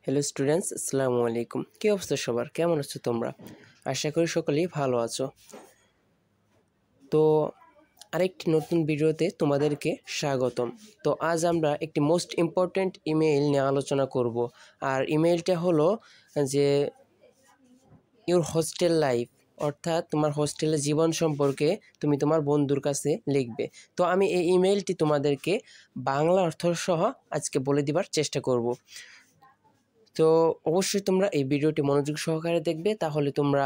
Hello students, আসসালামু আলাইকুম। কী অবস্থা সবার? কেমন আছো তোমরা? আশা করি সকলেই ভালো আছো। তো আরেকটি নতুন ভিডিওতে তোমাদেরকে স্বাগতম। তো আজ আমরা একটি মোস্ট ইম্পর্ট্যান্ট ইমেইল নিয়ে আলোচনা করব। আর ইমেইলটা হলো যে ইউর হোস্টেল লাইফ, অর্থাৎ তোমার হোস্টেলের জীবন সম্পর্কে তুমি তোমার বন্ধুর কাছে লিখবে। তো আমি এই ইমেইলটি তোমাদেরকে বাংলা অর্থসহ আজকে বলে দেবার চেষ্টা করব। তো অবশ্যই তোমরা এই ভিডিওটি মনোযোগ সহকারে দেখবে, তাহলে তোমরা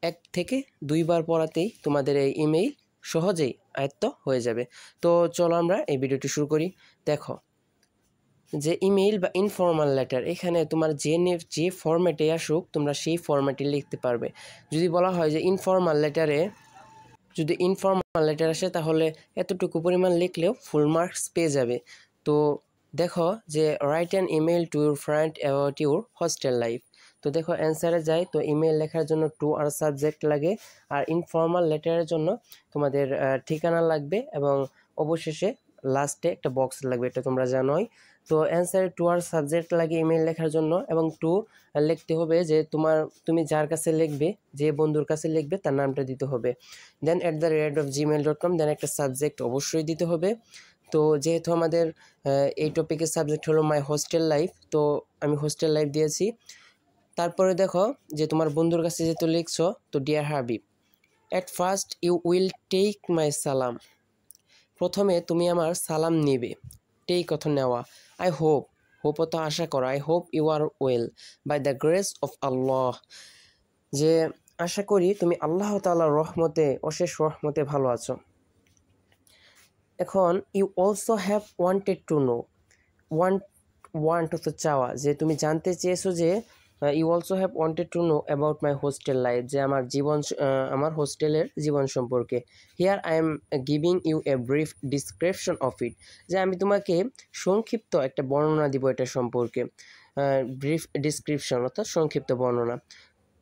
1 থেকে 2 বার পড়াতেই তোমাদের এই ইমেইল সহজেই আয়ত্ত হয়ে যাবে। তো চলো আমরা এই ভিডিওটি শুরু করি। দেখো, যে ইমেইল বা ইনফর্মাল লেটার, এখানে তোমার যে ফরম্যাটে আসুক তোমরা সেই ফরম্যাটে লিখতে পারবে। যদি বলা হয় যে ইনফর্মাল লেটার আসে, তাহলে এতটুকু পরিমাণ লিখলেও ফুল মার্কস পেয়ে যাবে। তো দেখো যে write an email to your friend about your hostel life. তো দেখো অ্যান্সারে যায়, তো ইমেল লেখার জন্য টু আর সাবজেক্ট লাগে, আর ইনফর্মাল লেটারের জন্য তোমাদের ঠিকানা লাগবে এবং অবশেষে লাস্টে একটা বক্স লাগবে, এটা তোমরা জানোই। তো অ্যান্সারে টু আর সাবজেক্ট লাগে ইমেল লেখার জন্য, এবং টু লিখতে হবে যে তুমি যার কাছে লিখবে, যে বন্ধুর কাছে লিখবে তার নামটা দিতে হবে। দেন @gmail.com, দেন একটা সাবজেক্ট অবশ্যই দিতে হবে। তো যেহেতু আমাদের এই টপিকের সাবজেক্ট হলো মাই হোস্টেল লাইফ, তো আমি হোস্টেল লাইফ দিয়েছি। তারপরে দেখো যে তোমার বন্ধুর কাছে যেহেতু লিখছো, তো dear Habib, at first you will take my salaam. প্রথমে তুমি আমার সালাম নেবে। টেক অর্থ নেওয়া। আই হোপ অর্থ আশা করা। I hope you are well by the grace of Allah, যে আশা করি তুমি আল্লাহ তাআলার রহমতে, অশেষ রহমতে ভালো আছো। এখন you also have wanted to know. Want অর্থ চাওয়া, যে তুমি জানতে চেয়েছো যে you also have wanted to know about my hostel life, যে আমার হোস্টেলের জীবন সম্পর্কে। Here I am giving you a brief description of it, যে আমি তোমাকে সংক্ষিপ্ত একটা বর্ণনা দিব এটা সম্পর্কে। ব্রিফ ডিসক্রিপশন অর্থাৎ সংক্ষিপ্ত বর্ণনা।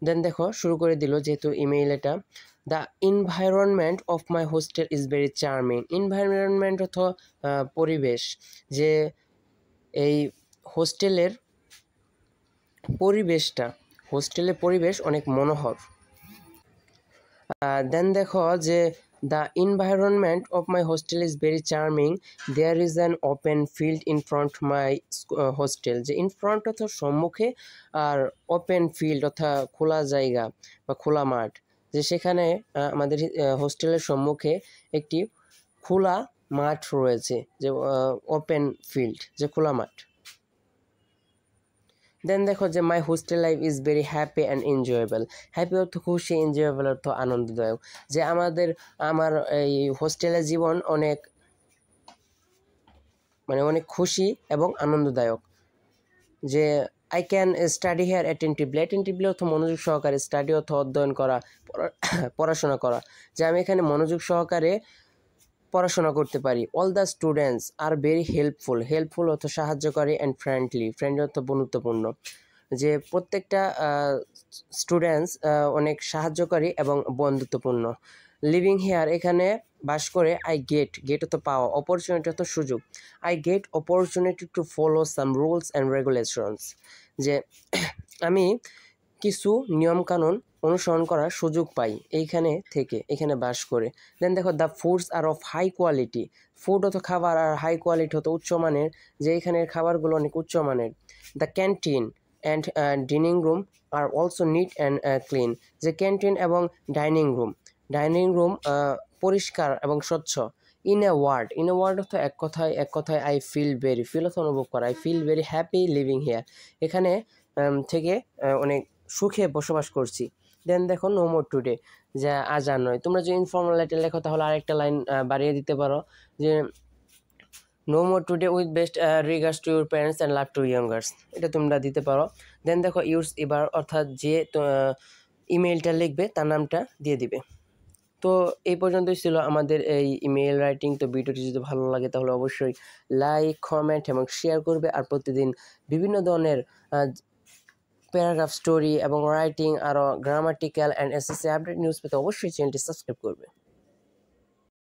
দেন দেখো শুরু করে দিল, যেহেতু ইমেইল এটা। The environment of my hostel is very charming. Environment অর্থ পরিবেশ, যে এই হোস্টেলের পরিবেশ অনেক মনোহর। দেন দেখো যে the environment of my hostel is very charming, there is an open field in front my hostel, যে ইন ফ্রন্ট অর্থাৎ সম্মুখে, আর ওপেন ফিল্ড অর্থাৎ খোলা জায়গা বা খোলা মাঠ, যে সেখানে আমাদের হোস্টেলের সম্মুখে একটি খোলা মাঠ রয়েছে, যে ওপেন ফিল্ড, যে খোলা মাঠ। দেন দেখো যে my hostel life is very happy and enjoyable. Happy অর্থ খুশি, এনজয়েবল অর্থ আনন্দদায়ক, যে আমার এই হোস্টেলের জীবন অনেক খুশি এবং আনন্দদায়ক। যে I can study here attentively অর্থ মনোযোগ সহকারে, স্টাডি অর্থ অধ্যয়ন করা, পড়াশোনা করা, যে আমি এখানে মনোযোগ সহকারে পড়াশোনা করতে পারি। All the students are very helpful অর্থ সাহায্যকারী, অ্যান্ড ফ্রেন্ডলি অর্থ বন্ধুত্বপূর্ণ, যে প্রত্যেকটা স্টুডেন্টস অনেক সাহায্যকারী এবং বন্ধুত্বপূর্ণ। লিভিং হেয়ার এখানে বাস করে। আই গেট অর্থ পাওয়া, অপরচুনিটি অর্থ সুযোগ। I get opportunity to follow some rules and regulations, যে আমি কিছু নিয়মকানুন অনুসরণ করার সুযোগ পাই এখানে বাস করে। দেন দেখো the foods are of high quality. Food অথবা খাবার, আর হাই কোয়ালিটি হতো উচ্চমানের, যে এখানের খাবারগুলো অনেক উচ্চমানের। The canteen and dining room are also neat and clean, যে ক্যান্টিন এবং ডাইনিং রুম পরিষ্কার এবং স্বচ্ছ। ইন এ ওয়ার্ড অর্থ এক কথায় আই ফিল অর্থ অনুভব করা। I feel very happy living here, এখানে থেকে অনেক সুখে বসবাস করছি। দেন দেখো নো মোর টুডে, যে আজ আর নয়। তোমরা যদি ইনফর্মাল লেটার লেখো তাহলে আরেকটা লাইন বাড়িয়ে দিতে পারো, যে no more today with best regards to your parents and love to youngers, এটা তোমরা দিতে পারো। দেন দেখো ইউজ এবার, অর্থাৎ যে ইমেইলটা লিখবে তার নামটা দিয়ে দিবে। তো এই পর্যন্তই ছিল আমাদের এই ইমেইল রাইটিং। তো ভিডিওটি যদি ভালো লাগে তাহলে অবশ্যই লাইক, কমেন্ট এবং শেয়ার করবে। আর প্রতিদিন বিভিন্ন ধরনের প্যারাগ্রাফ, স্টোরি এবং রাইটিং, আরও grammatical and SSC update news পেতে অবশ্যই চ্যানেলটি সাবস্ক্রাইব করবে।